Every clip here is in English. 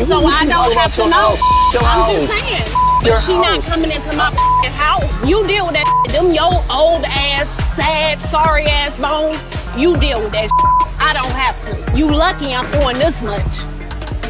so I don't have to know. I'm just saying. But she not coming into my house. You deal with that. Them your old ass, sad, sorry ass bones. You deal with that. I don't have to. You lucky I'm doing this much.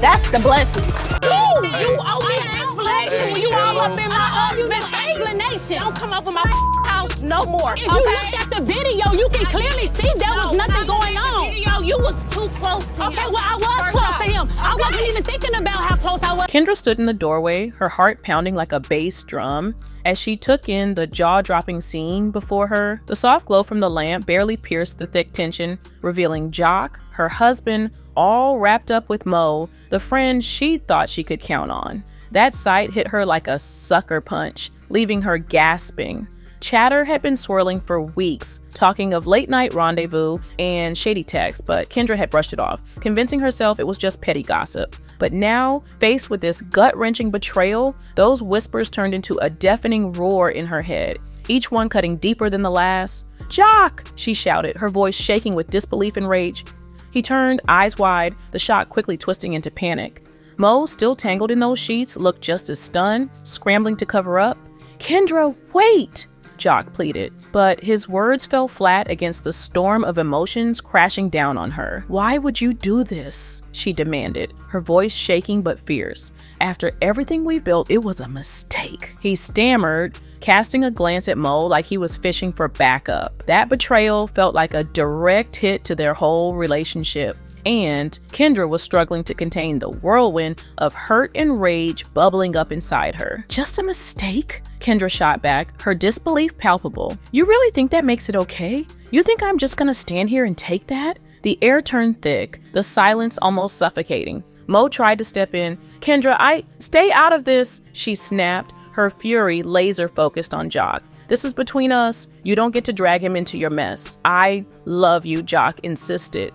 That's the blessing. You owe me an explanation when you all up in my husband's explanation. Don't come up with my house no more. If you looked at the video, you can clearly see there was nothing going on. Video, you was too close to him. Okay, well, I was close to him. I wasn't even thinking about how close I was. Kendra stood in the doorway, her heart pounding like a bass drum. As she took in the jaw-dropping scene before her, the soft glow from the lamp barely pierced the thick tension, revealing JOC, her husband, all wrapped up with Mo, the friend she thought she could count on. That sight hit her like a sucker punch, leaving her gasping. Chatter had been swirling for weeks, talking of late-night rendezvous and shady texts, but Kendra had brushed it off, convincing herself it was just petty gossip. But now, faced with this gut-wrenching betrayal, those whispers turned into a deafening roar in her head, each one cutting deeper than the last. "JOC!" she shouted, her voice shaking with disbelief and rage. He turned, eyes wide, the shock quickly twisting into panic. Mo, still tangled in those sheets, looked just as stunned, scrambling to cover up. "Kendra, wait!" JOC pleaded, but his words fell flat against the storm of emotions crashing down on her. "Why would you do this?" she demanded, her voice shaking but fierce. "After everything we've built, it was a mistake." He stammered, casting a glance at Mo like he was fishing for backup. That betrayal felt like a direct hit to their whole relationship. And Kendra was struggling to contain the whirlwind of hurt and rage bubbling up inside her. "Just a mistake?" Kendra shot back, her disbelief palpable. "You really think that makes it okay? You think I'm just gonna stand here and take that?" The air turned thick, the silence almost suffocating. Mo tried to step in. "Kendra, stay out of this," she snapped, her fury laser-focused on JOC. "This is between us. You don't get to drag him into your mess." "I love you," JOC insisted,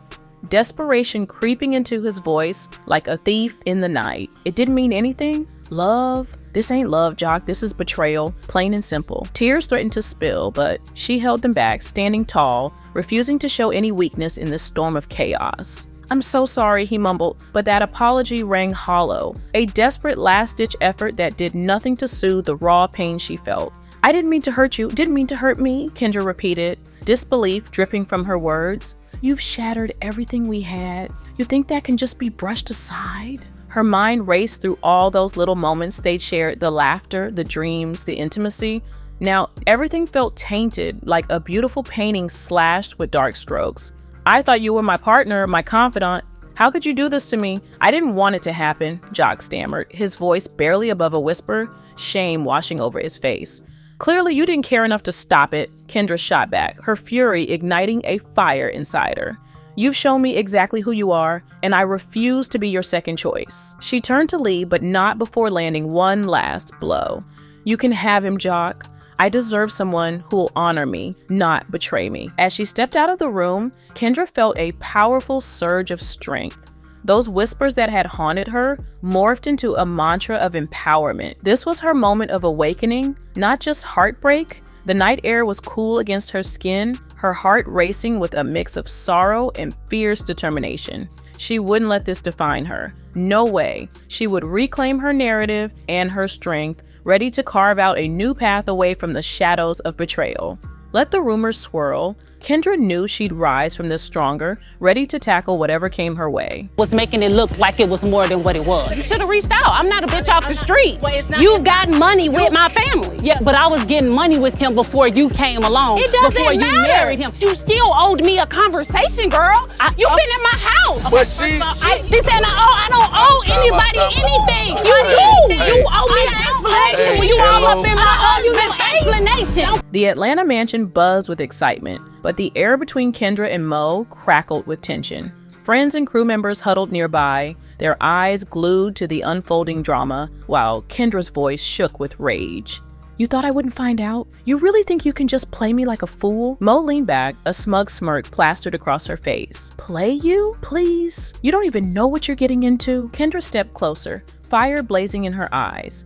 desperation creeping into his voice like a thief in the night. "It didn't mean anything? Love? This ain't love, JOC. This is betrayal, plain and simple." Tears threatened to spill, but she held them back, standing tall, refusing to show any weakness in this storm of chaos. "I'm so sorry," he mumbled, but that apology rang hollow, a desperate last-ditch effort that did nothing to soothe the raw pain she felt. "I didn't mean to hurt you, didn't mean to hurt me," Kendra repeated, disbelief dripping from her words. "You've shattered everything we had. You think that can just be brushed aside?" Her mind raced through all those little moments they'd shared, the laughter, the dreams, the intimacy. Now, everything felt tainted, like a beautiful painting slashed with dark strokes. "I thought you were my partner, my confidant. How could you do this to me? I didn't want it to happen," JOC stammered, his voice barely above a whisper, shame washing over his face. "Clearly you didn't care enough to stop it," Kendra shot back, her fury igniting a fire inside her. "You've shown me exactly who you are, and I refuse to be your second choice." She turned to leave, but not before landing one last blow. "You can have him, JOC. I deserve someone who'll honor me, not betray me." As she stepped out of the room, Kendra felt a powerful surge of strength. Those whispers that had haunted her morphed into a mantra of empowerment. This was her moment of awakening, not just heartbreak. The night air was cool against her skin, her heart racing with a mix of sorrow and fierce determination. She wouldn't let this define her. No way. She would reclaim her narrative and her strength, ready to carve out a new path away from the shadows of betrayal. Let the rumors swirl. Kendra knew she'd rise from this stronger, ready to tackle whatever came her way. Was making it look like it was more than what it was. You should have reached out. I'm not a bitch off the street. You've got money with my family. Yeah, but I was getting money with him before you came along. It doesn't before matter. You married him. You still owed me a conversation, girl. You've been in my house. But she said I don't owe anybody anything. You do. You owe me an explanation when you all up in my explanation. The Atlanta mansion buzzed with excitement, but the air between Kendra and Mo crackled with tension. Friends and crew members huddled nearby, their eyes glued to the unfolding drama, while Kendra's voice shook with rage. "You thought I wouldn't find out? You really think you can just play me like a fool?" Mo leaned back, a smug smirk plastered across her face. "Play you? Please? You don't even know what you're getting into." Kendra stepped closer, fire blazing in her eyes.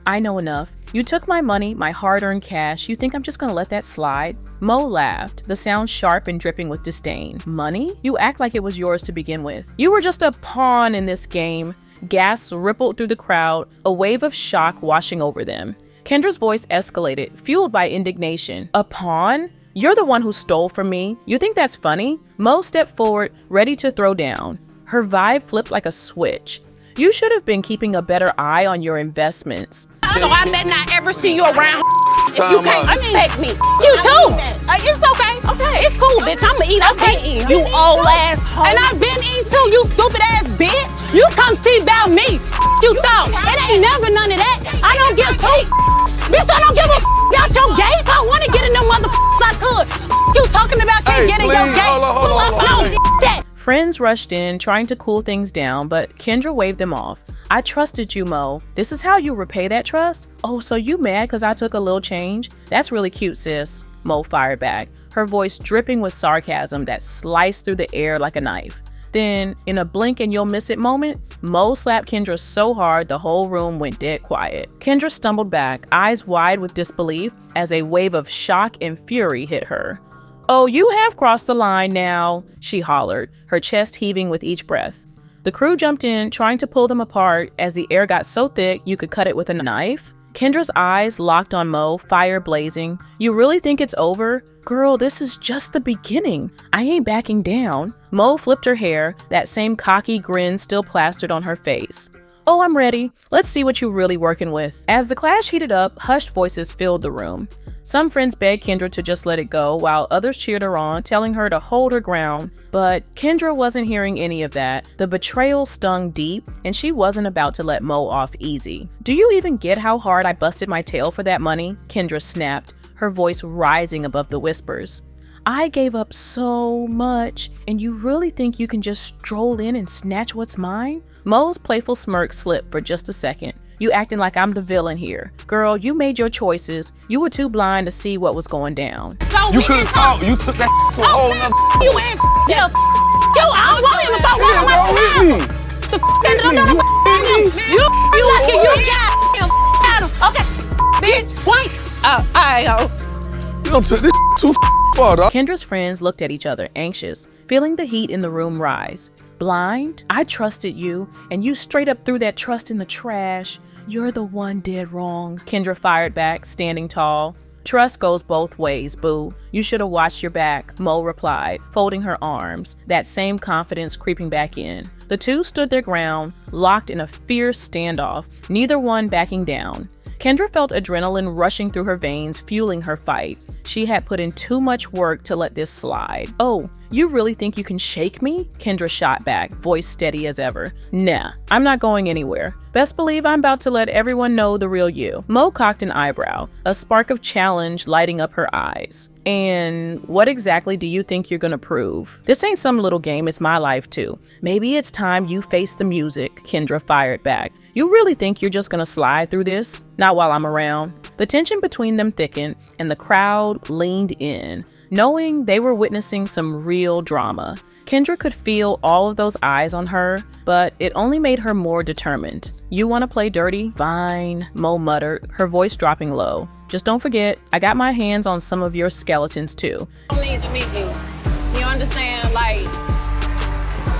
"I know enough. You took my money, my hard-earned cash. You think I'm just gonna let that slide?" Mo laughed, the sound sharp and dripping with disdain. "Money? You act like it was yours to begin with. You were just a pawn in this game. Gasps rippled through the crowd, a wave of shock washing over them. Kendra's voice escalated, fueled by indignation. A pawn? You're the one who stole from me. You think that's funny? Mo stepped forward, ready to throw down. Her vibe flipped like a switch. You should have been keeping a better eye on your investments. So I better not ever see you around if you can't respect me. You too. It's okay. Okay. It's cool, bitch. I'ma eat. Okay. You old ass hoe. And I've been eating too, you stupid ass bitch. You come see about me. You thought. It ain't never none of that. I don't give two. Bitch, I don't give a about your gate. If I want to get in them motherfuckers, I could. You talking about can't get in your gate. Hold on. That. Friends rushed in, trying to cool things down, but Kendra waved them off. I trusted you, Mo. This is how you repay that trust? Oh, so you mad because I took a little change? That's really cute, sis. Mo fired back, her voice dripping with sarcasm that sliced through the air like a knife. Then, in a blink and you'll miss it moment, Mo slapped Kendra so hard the whole room went dead quiet. Kendra stumbled back, eyes wide with disbelief, as a wave of shock and fury hit her. Oh, you have crossed the line now, she hollered, her chest heaving with each breath. The crew jumped in, trying to pull them apart as the air got so thick you could cut it with a knife. Kendra's eyes locked on Mo, fire blazing. You really think it's over? Girl, this is just the beginning. I ain't backing down. Mo flipped her hair, that same cocky grin still plastered on her face. Oh, I'm ready. Let's see what you're really working with. As the clash heated up, hushed voices filled the room. Some friends begged Kendra to just let it go, while others cheered her on, telling her to hold her ground. But Kendra wasn't hearing any of that. The betrayal stung deep, and she wasn't about to let Mo off easy. Do you even get how hard I busted my tail for that money? Kendra snapped, her voice rising above the whispers. I gave up so much, and you really think you can just stroll in and snatch what's mine? Mo's playful smirk slipped for just a second. You acting like I'm the villain here. Girl, you made your choices. You were too blind to see what was going down. So You could have talked. You took that to a whole nother. You and yeah. Yo, I won't even throw one Bro, hit on me. the f***ing you lucky you got him Adam. Okay, bitch, wait. I You don't took this too far, dog. Kendra's friends looked at each other, anxious, feeling the heat in the room rise. Blind? I trusted you, and you straight up threw that trust in the trash. You're the one dead wrong. Kendra fired back, standing tall. Trust goes both ways, boo. You should have watched your back, Mo replied, folding her arms, that same confidence creeping back in. The two stood their ground, locked in a fierce standoff, neither one backing down. Kendra felt adrenaline rushing through her veins, fueling her fight. She had put in too much work to let this slide. Oh, you really think you can shake me? Kendra shot back, voice steady as ever. Nah, I'm not going anywhere. Best believe I'm about to let everyone know the real you. Mo cocked an eyebrow, a spark of challenge lighting up her eyes. And what exactly do you think you're gonna prove? This ain't some little game, it's my life too. Maybe it's time you face the music, Kendra fired back. You really think you're just gonna slide through this? Not while I'm around. The tension between them thickened, and the crowd leaned in, knowing they were witnessing some real drama. Kendra could feel all of those eyes on her, but it only made her more determined. You want to play dirty? Fine, Mo muttered, her voice dropping low. Just don't forget, I got my hands on some of your skeletons too. don't need to meet you. You understand? Like,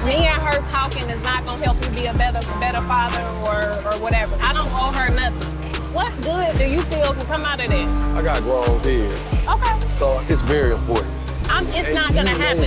me and her talking is not gonna help you be a better father or whatever. I don't owe her nothing. What good do you feel can come out of this? I got grown kids, Okay. so it's very important. It's not gonna happen.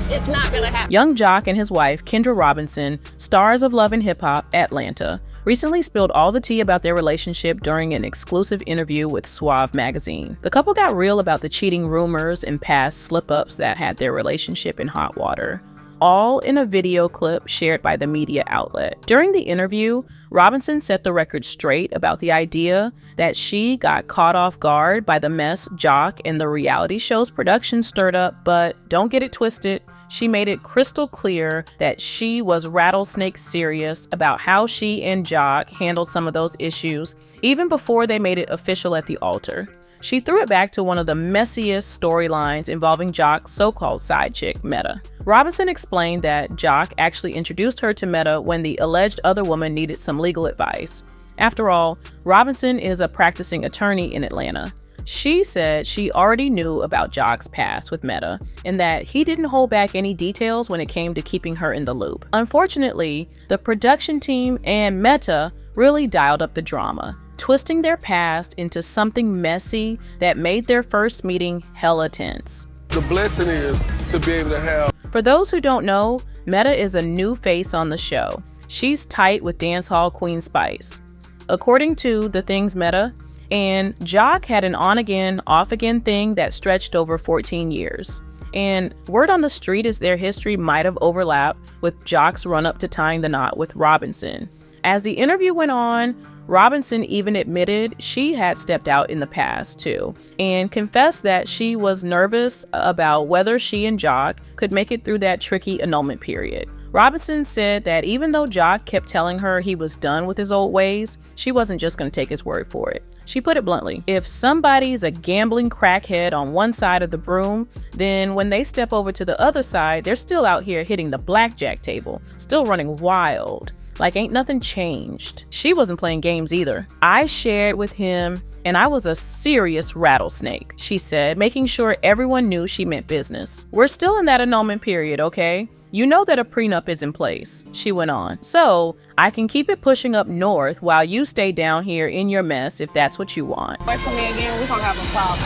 It's not gonna happen. Young JOC and his wife, Kendra Robinson, stars of Love and Hip Hop, Atlanta, recently spilled all the tea about their relationship during an exclusive interview with Suave magazine. The couple got real about the cheating rumors and past slip-ups that had their relationship in hot water, all in a video clip shared by the media outlet. During the interview, Robinson set the record straight about the idea that she got caught off guard by the mess JOC and the reality show's production stirred up, but don't get it twisted. She made it crystal clear that she was rattlesnake serious about how she and JOC handled some of those issues, even before they made it official at the altar. She threw it back to one of the messiest storylines involving JOC's so-called side chick, Meta. Robinson explained that JOC actually introduced her to Meta when the alleged other woman needed some legal advice. After all, Robinson is a practicing attorney in Atlanta. She said she already knew about JOC's past with Meta and that he didn't hold back any details when it came to keeping her in the loop. Unfortunately, the production team and Meta really dialed up the drama, twisting their past into something messy that made their first meeting hella tense. The blessing is to be able to have. For those who don't know, Meta is a new face on the show. She's tight with dancehall Queen Spice. According to The Things Meta, and JOC had an on-again, off-again thing that stretched over 14 years. And word on the street is their history might have overlapped with JOC's run-up to tying the knot with Robinson. As the interview went on, Robinson even admitted she had stepped out in the past too, and confessed that she was nervous about whether she and JOC could make it through that tricky annulment period. Robinson said that even though JOC kept telling her he was done with his old ways, she wasn't just going to take his word for it. She put it bluntly, if somebody's a gambling crackhead on one side of the broom, then when they step over to the other side, they're still out here hitting the blackjack table, still running wild. Like ain't nothing changed. She wasn't playing games either. I shared with him and I was a serious rattlesnake, she said, making sure everyone knew she meant business. We're still in that annulment period, okay? You know that a prenup is in place, she went on. So I can keep it pushing up north while you stay down here in your mess if that's what you want. Wait for me again, we're gonna have a problem.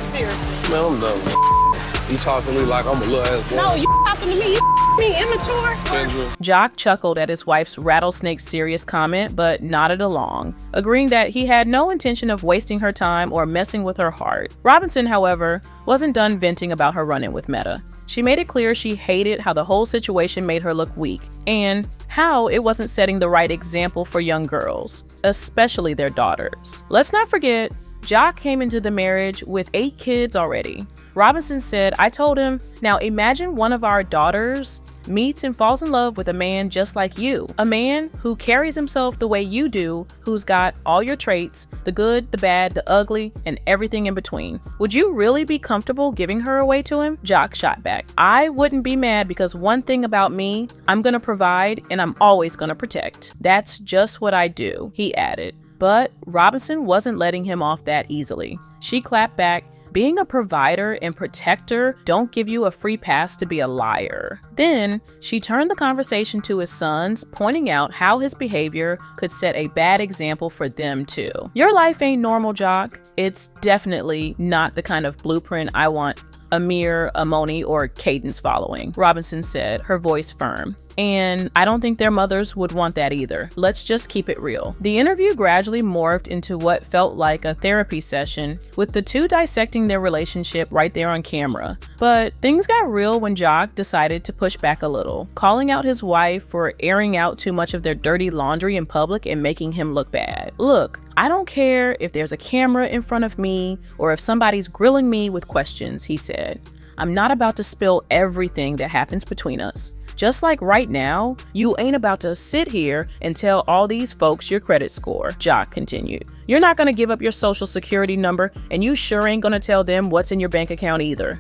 Seriously. Man, I'm done, man. You talking to me like I'm a little ass boy. No, you talking to me, you me immature. Kendra. JOC chuckled at his wife's rattlesnake serious comment, but nodded along, agreeing that he had no intention of wasting her time or messing with her heart. Robinson, however, wasn't done venting about her run-in with Meta. She made it clear she hated how the whole situation made her look weak, and how it wasn't setting the right example for young girls, especially their daughters. Let's not forget, JOC came into the marriage with 8 kids already. Robinson said, I told him, now imagine one of our daughters meets and falls in love with a man just like you. A man who carries himself the way you do, who's got all your traits, the good, the bad, the ugly, and everything in between. Would you really be comfortable giving her away to him? JOC shot back. I wouldn't be mad because one thing about me, I'm gonna provide and I'm always gonna protect. That's just what I do, he added. But Robinson wasn't letting him off that easily. She clapped back, being a provider and protector don't give you a free pass to be a liar. Then she turned the conversation to his sons, pointing out how his behavior could set a bad example for them too. Your life ain't normal, JOC. It's definitely not the kind of blueprint I want Amir, Amoni, or Cadence following, Robinson said, her voice firm. And I don't think their mothers would want that either. Let's just keep it real. The interview gradually morphed into what felt like a therapy session, with the two dissecting their relationship right there on camera. But things got real when JOC decided to push back a little, calling out his wife for airing out too much of their dirty laundry in public and making him look bad. Look, I don't care if there's a camera in front of me or if somebody's grilling me with questions, he said. I'm not about to spill everything that happens between us. Just like right now, you ain't about to sit here and tell all these folks your credit score, JOC continued. You're not gonna give up your social security number, and you sure ain't gonna tell them what's in your bank account either.